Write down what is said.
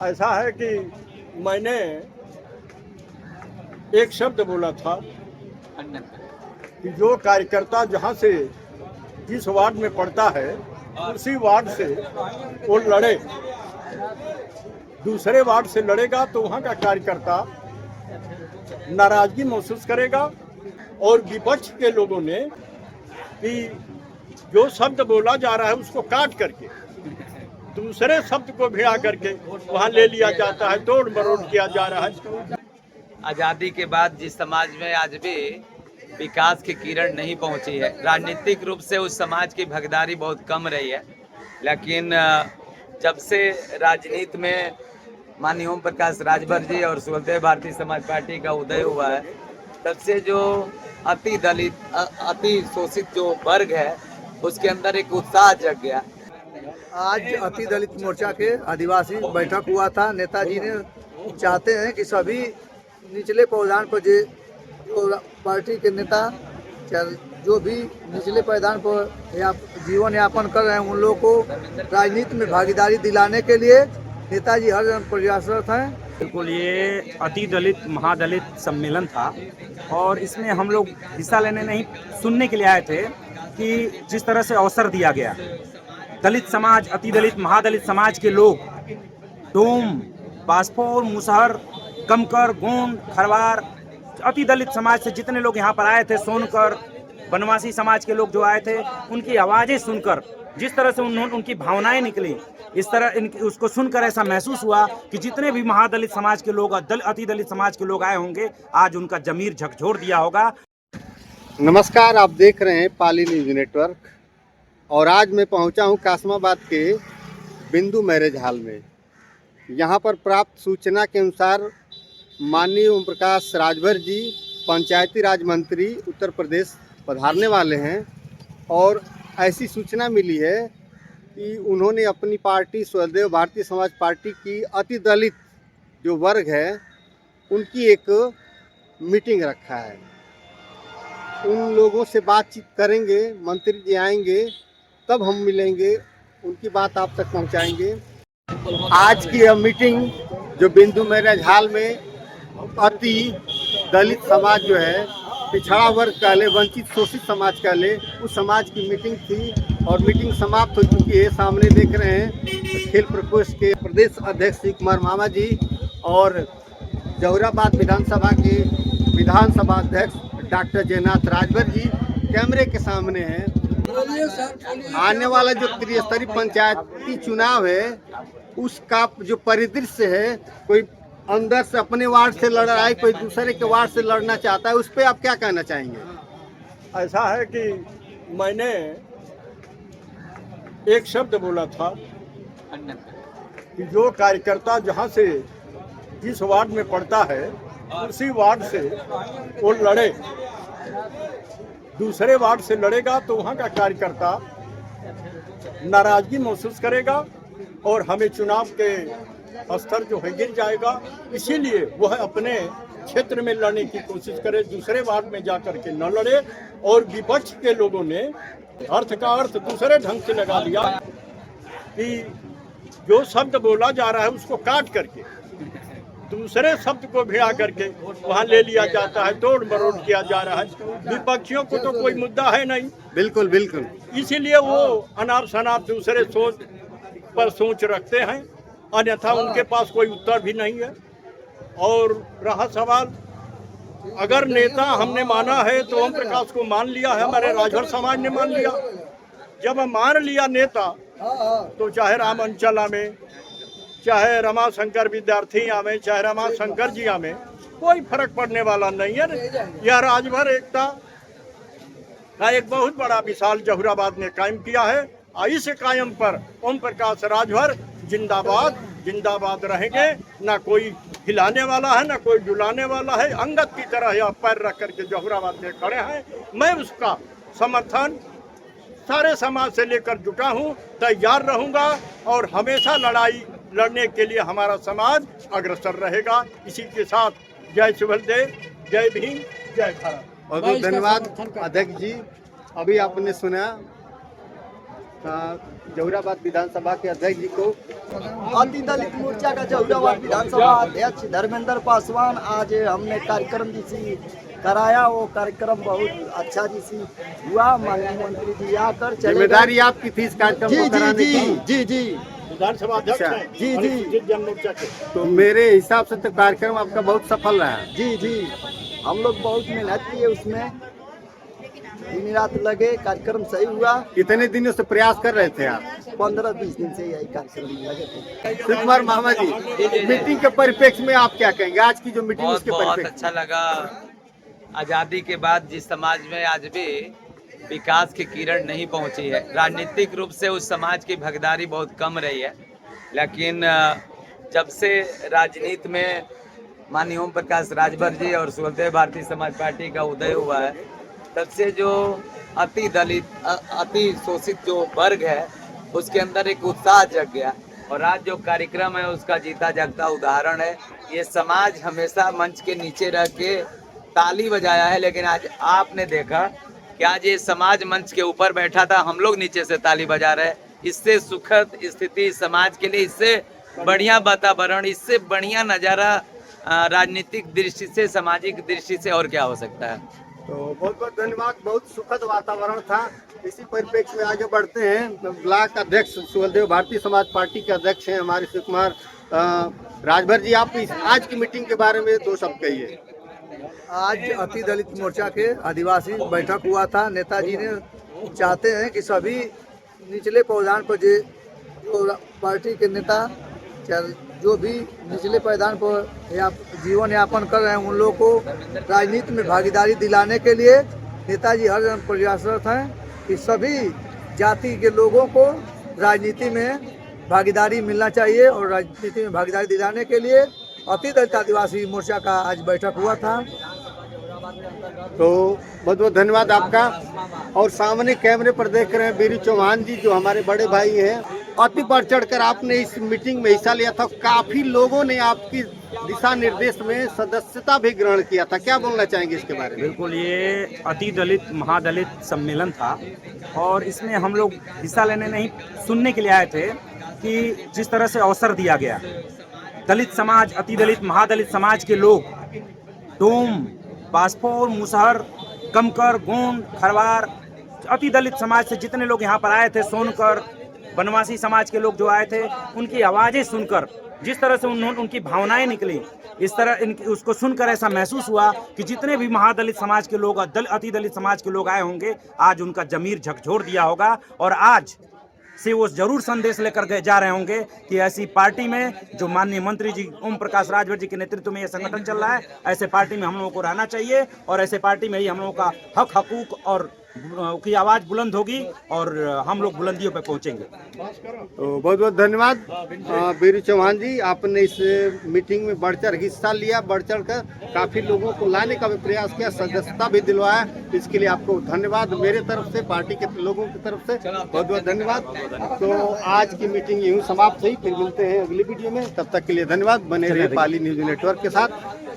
ऐसा है कि मैंने एक शब्द बोला था कि जो कार्यकर्ता जहां से जिस वार्ड में पड़ता है उसी वार्ड से वो लड़े, दूसरे वार्ड से लड़ेगा तो वहां का कार्यकर्ता नाराजगी महसूस करेगा। और विपक्ष के लोगों ने कि जो शब्द बोला जा रहा है उसको काट करके दूसरे शब्द को भिड़ा करके वहां ले लिया जाता है, तोड़ मरोड़ किया जा रहा है। आज़ादी के बाद जिस समाज में आज भी विकास की किरण नहीं पहुंची है, राजनीतिक रूप से उस समाज की भागीदारी बहुत कम रही है, लेकिन जब से राजनीति में माननीय ओम प्रकाश राजभर जी और सुखदेव भारतीय समाज पार्टी का उदय हुआ है, तब से जो अति दलित अति शोषित जो वर्ग है उसके अंदर एक उत्साह जग गया। आज अति दलित मोर्चा के आदिवासी बैठक हुआ था। नेताजी ने चाहते हैं कि सभी निचले पायदान पर जो पार्टी के नेता जो भी निचले पायदान पर जीवन यापन कर रहे हैं उन लोगों को राजनीति में भागीदारी दिलाने के लिए नेताजी हर प्रयासरत हैं। बिल्कुल, ये अति दलित महादलित सम्मेलन था और इसमें हम लोग हिस्सा लेने नहीं, सुनने के लिए आए थे कि जिस तरह से अवसर दिया गया, दलित समाज, अति दलित महादलित समाज के लोग डोम, बास्पोर, मुसहर, कमकर, गोंड, खरवार, अति दलित समाज से जितने लोग यहाँ पर आए थे, सोनकर, बनवासी समाज के लोग जो आए थे, उनकी आवाज़ें सुनकर जिस तरह से उनकी भावनाएं निकली, इस तरह उसको सुनकर ऐसा महसूस हुआ कि जितने भी महादलित समाज के लोग, अति दलित समाज के लोग आए होंगे, आज उनका जमीर झकझोर दिया होगा। नमस्कार, आप देख रहे हैं पाली न्यूज नेटवर्क और आज मैं पहुंचा हूं कासमाबाद के बिंदु मैरिज हॉल में। यहां पर प्राप्त सूचना के अनुसार माननीय ओम प्रकाश राजभर जी पंचायती राज मंत्री उत्तर प्रदेश पधारने वाले हैं और ऐसी सूचना मिली है कि उन्होंने अपनी पार्टी सुखदेव भारतीय समाज पार्टी की अति दलित जो वर्ग है उनकी एक मीटिंग रखा है। उन लोगों से बातचीत करेंगे, मंत्री जी आएंगे तब हम मिलेंगे, उनकी बात आप तक पहुंचाएंगे। आज की यह मीटिंग जो बिंदु मैरिज हॉल में अति दलित समाज जो है, पिछड़ा वर्ग कह ले, वंचित शोषित समाज कह ले, उस समाज की मीटिंग थी और मीटिंग समाप्त हो चुकी है। सामने देख रहे हैं खेल प्रकोष्ठ के प्रदेश अध्यक्ष श्री कुमार मामा जी और जहुराबाद विधानसभा के विधानसभा अध्यक्ष डॉक्टर जयनाथ राजभर जी कैमरे के सामने हैं। आने वाला जो त्रिस्तरीय पंचायती चुनाव है उसका जो परिदृश्य है, कोई अंदर से अपने वार्ड से लड़ रहा है, कोई दूसरे के वार्ड से लड़ना चाहता है, उस पर आप क्या कहना चाहेंगे? ऐसा है कि मैंने एक शब्द बोला था कि जो कार्यकर्ता जहां से जिस वार्ड में पड़ता है उसी वार्ड से वो लड़े, दूसरे वार्ड से लड़ेगा तो वहां का कार्यकर्ता नाराजगी महसूस करेगा और हमें चुनाव के स्तर जो है गिर जाएगा। इसीलिए वह अपने क्षेत्र में लड़ने की कोशिश करे, दूसरे वार्ड में जाकर के न लड़े। और विपक्ष के लोगों ने अर्थ का अर्थ दूसरे ढंग से लगा लिया कि जो शब्द बोला जा रहा है उसको काट करके दूसरे शब्द को भिड़ा करके वहां ले लिया जाता है, तोड़ मरोड़ किया जा रहा है। विपक्षियों को तो कोई मुद्दा है नहीं। बिल्कुल बिल्कुल, इसीलिए वो अनाप शनाप दूसरे सोच पर सोच रखते हैं, अन्यथा उनके पास कोई उत्तर भी नहीं है। और रहा सवाल, अगर नेता हमने माना है तो ओम प्रकाश को मान लिया है, हमारे राजभर समाज ने मान लिया। जब मान लिया नेता तो चाहे राम अंचला में, चाहे रमाशंकर विद्यार्थी आवे, चाहे रमाशंकर जी आवे, कोई फर्क पड़ने वाला नहीं है। यह राजभर एकता का एक बहुत बड़ा विशाल जहुराबाद ने कायम किया है। इस कायम पर ओम प्रकाश राजभर जिंदाबाद जिंदाबाद रहेंगे। ना कोई हिलाने वाला है, ना कोई डुलाने वाला है। अंगद की तरह यह पैर रख करके जहुराबाद में खड़े हैं। मैं उसका समर्थन सारे समाज से लेकर जुटा हूं, तैयार रहूंगा और हमेशा लड़ाई लड़ने के लिए हमारा समाज अग्रसर रहेगा। इसी के साथ जय सुबलदेव, जय भीम, जय भारत। बहुत बहुत धन्यवाद अध्यक्ष जी। अभी आपने सुना जहुराबाद विधानसभा के अध्यक्ष जी को। अति दलित मोर्चा का जहुराबाद विधानसभा अध्यक्ष धर्मेंद्र पासवान आज हमने कार्यक्रम जिसी कराया, वो कार्यक्रम बहुत अच्छा जिसी हुआ। माननीय मंत्री जी आकर चले जिम्मेदारी आपकी थी इस कार्यक्रम को कराने की। जी जी विधानसभा अध्यक्ष अच्छा। हैं जी, जी। अनुसूचित जनमोर्चा के। तो मेरे हिसाब से तो कार्यक्रम आपका बहुत सफल रहा। जी जी हम लोग बहुत मेहनत किए उसमें, दिन रात लगे, कार्यक्रम सही हुआ। कितने दिनों से प्रयास कर रहे थे आप? 15-20 दिन से यही कार्यक्रम लगे थे। शिव कुमार मामा जी, मीटिंग के परिप्रेक्ष्य में आप क्या कहेंगे? आज की जो मीटिंग बहुत उसके बहुत परिप्रेक्ष्य अच्छा लगा। आज़ादी के बाद जिस समाज में आज भी विकास की किरण नहीं पहुंची है, राजनीतिक रूप से उस समाज की भागीदारी बहुत कम रही है, लेकिन जब से राजनीति में माननीय ओम प्रकाश राजभर जी और सुखदेव भारतीय समाज पार्टी का उदय हुआ है, तब से जो अति दलित अति शोषित जो वर्ग है उसके अंदर एक उत्साह जग गया। और आज जो कार्यक्रम है उसका जीता जागता उदाहरण है। ये समाज हमेशा मंच के नीचे रह के ताली बजाया है, लेकिन आज आपने देखा कि आज ये समाज मंच के ऊपर बैठा था, हम लोग नीचे से ताली बजा रहे हैं। इससे सुखद स्थिति समाज के लिए, इससे बढ़िया वातावरण, इससे बढ़िया नज़ारा राजनीतिक दृष्टि से, सामाजिक दृष्टि से और क्या हो सकता है। तो बहुत बहुत धन्यवाद। बहुत सुखद वातावरण था। इसी परिप्रेक्ष्य में आगे बढ़ते हैं। ब्लॉक अध्यक्ष सुखदेव भारतीय समाज पार्टी के अध्यक्ष हैं हमारे शिव कुमार राजभर जी, आप आज की मीटिंग के बारे में दो शब्द कहिए। आज अति दलित मोर्चा के आदिवासी बैठक हुआ था। नेताजी ने चाहते हैं कि सभी निचले पायदान पर जो पार्टी के नेता जो भी निचले पायदान पर जीवन यापन कर रहे हैं उन लोगों को राजनीति में भागीदारी दिलाने के लिए नेताजी हर जन प्रयासरत हैं कि सभी जाति के लोगों को राजनीति में भागीदारी मिलना चाहिए। और राजनीति में भागीदारी दिलाने के लिए अति दलित आदिवासी मोर्चा का आज बैठक हुआ था। तो बहुत बहुत धन्यवाद आपका। और सामने कैमरे पर देख रहे हैं बीरू चौहान जी, जो हमारे बड़े भाई हैं। अति बढ़ चढ़कर आपने इस मीटिंग में हिस्सा लिया था, काफी लोगों ने आपकी दिशा निर्देश में सदस्यता भी ग्रहण किया था, क्या बोलना चाहेंगे इसके बारे में? बिल्कुल, ये अति दलित महादलित सम्मेलन था और इसमें हम लोग हिस्सा लेने नहीं, सुनने के लिए आए थे कि जिस तरह से अवसर दिया गया, दलित समाज, अति दलित महादलित समाज के लोग डोम, बास्पोर, मुसहर, कमकर, गोंड, खरवार, अति दलित समाज से जितने लोग यहाँ पर आए थे, सोनकर, बनवासी समाज के लोग जो आए थे, उनकी आवाज़ें सुनकर जिस तरह से उनकी भावनाएं निकली, इस तरह उसको सुनकर ऐसा महसूस हुआ कि जितने भी महादलित समाज के लोग, अति दलित समाज के लोग आए होंगे, आज उनका जमीर झकझोर दिया होगा और आज से वो जरूर संदेश लेकर जा रहे होंगे कि ऐसी पार्टी में जो माननीय मंत्री जी ओम प्रकाश राजभर जी के नेतृत्व में ये संगठन चल रहा है, ऐसे पार्टी में हम लोगों को रहना चाहिए और ऐसे पार्टी में ही हम लोगों का हक हकूक और की आवाज़ बुलंद होगी और हम लोग बुलंदियों पे पहुंचेंगे। तो बहुत बहुत धन्यवाद बीरू चौहान जी, आपने इस मीटिंग में बढ़ चढ़ हिस्सा लिया, बढ़ चढ़ कर काफ़ी लोगों को लाने का भी प्रयास किया, सदस्यता भी दिलवाया, इसके लिए आपको धन्यवाद मेरे तरफ से, पार्टी के लोगों की तरफ से बहुत बहुत धन्यवाद। तो आज की मीटिंग यूँ समाप्त हुई, फिर मिलते हैं अगली वीडियो में, तब तक के लिए धन्यवाद। बने रहिए पाली न्यूज नेटवर्क के साथ।